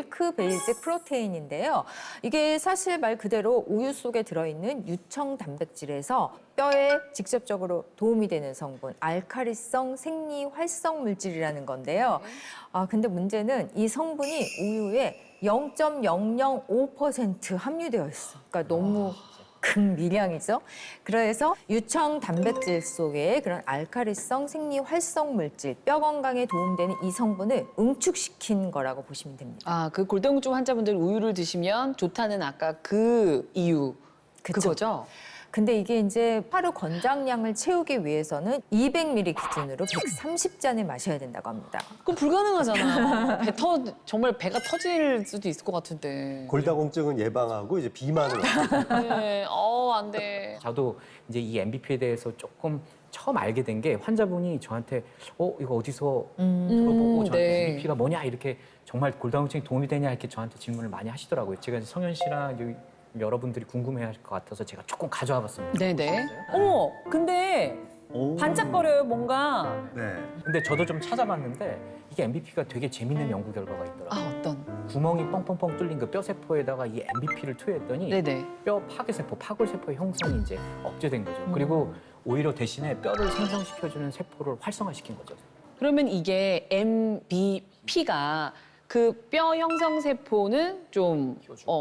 밀크 베이스 프로테인인데요. 이게 사실 말 그대로 우유 속에 들어있는 유청 단백질에서 뼈에 직접적으로 도움이 되는 성분, 알카리성 생리 활성 물질이라는 건데요. 근데 문제는 이 성분이 우유에 0.005% 함유되어 있어. 그러니까 너무 극미량이죠. 그래서 유청 단백질 속에 그런 알카리성 생리 활성 물질, 뼈 건강에 도움되는 이 성분을 응축시킨 거라고 보시면 됩니다. 그 골다공증 환자분들 우유를 드시면 좋다는 아까 그 이유 그거죠? 근데 이게 이제 하루 권장량을 채우기 위해서는 200ml 기준으로 130잔을 마셔야 된다고 합니다. 그럼 불가능하잖아요. 정말 배가 터질 수도 있을 것 같은데. 골다공증은 예방하고 이제 비만은 네, 안 돼. 저도 이제 이 MBP에 대해서 조금 처음 알게 된 게 환자분이 저한테 이거 어디서 들어보고 저한테 네. MBP가 뭐냐 이렇게 정말 골다공증에 도움이 되냐 이렇게 저한테 질문을 많이 하시더라고요. 제가 이제 성현 씨랑 여러분들이 궁금해하실 것 같아서 제가 조금 가져와 봤습니다. 네네. 어머, 근데 반짝거려요, 뭔가. 네. 근데 저도 좀 찾아봤는데 이게 MBP가 되게 재밌는 연구 결과가 있더라고요. 어떤? 구멍이 뻥뻥뻥 뚫린 그 뼈세포에다가 이 MBP를 투여했더니 네네. 뼈 파괴세포, 파골세포의 형성이 이제 억제된 거죠. 그리고 오히려 대신에 뼈를 생성시켜주는 세포를 활성화시킨 거죠. 그러면 이게 MBP가 그 뼈 형성 세포는 좀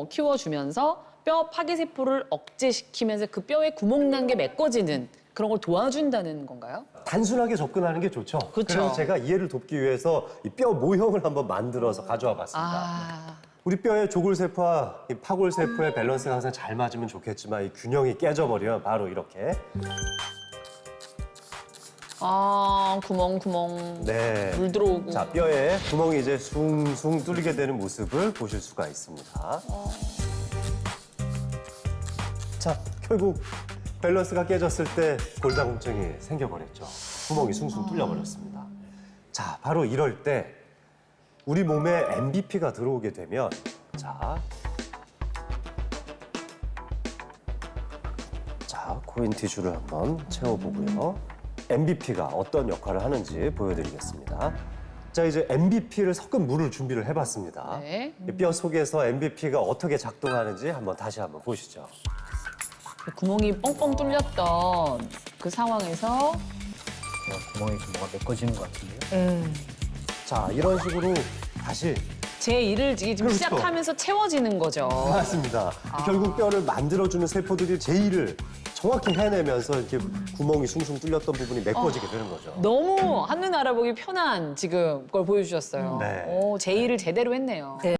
키워주면서 뼈 파괴 세포를 억제시키면서 그 뼈에 구멍 난 게 메꿔지는 그런 걸 도와준다는 건가요? 단순하게 접근하는 게 좋죠. 그렇죠. 그래서 제가 이해를 돕기 위해서 이 뼈 모형을 한번 만들어서 가져와 봤습니다. 우리 뼈의 조골세포와 이 파골세포의 밸런스가 항상 잘 맞으면 좋겠지만 이 균형이 깨져버리면 바로 이렇게 구멍. 네. 물 들어오고. 자, 뼈에 구멍이 이제 숭숭 뚫리게 되는 모습을 보실 수가 있습니다. 자, 결국 밸런스가 깨졌을 때 골다공증이 생겨버렸죠. 구멍이 숭숭 뚫려버렸습니다. 자, 바로 이럴 때 우리 몸에 MBP가 들어오게 되면 자, 코인 티슈를 한번 채워보고요. MBP가 어떤 역할을 하는지 보여드리겠습니다. 자, 이제 MBP를 섞은 물을 준비를 해봤습니다. 네. 이 뼈 속에서 MBP가 어떻게 작동하는지 다시 한번 보시죠. 구멍이 뻥뻥 뚫렸던 그 상황에서 구멍이 좀 뭐가 메꿔지는 것 같은데요. 자, 이런 식으로 다시 제 일을 지금 그렇죠. 시작하면서 채워지는 거죠. 맞습니다. 결국 뼈를 만들어주는 세포들이 제 일을 정확히 해내면서 이렇게 구멍이 숭숭 뚫렸던 부분이 메꿔지게 되는 거죠. 너무 한눈 알아보기 편한 지금 걸 보여주셨어요. 네. 제 일을 제대로 했네요. 네.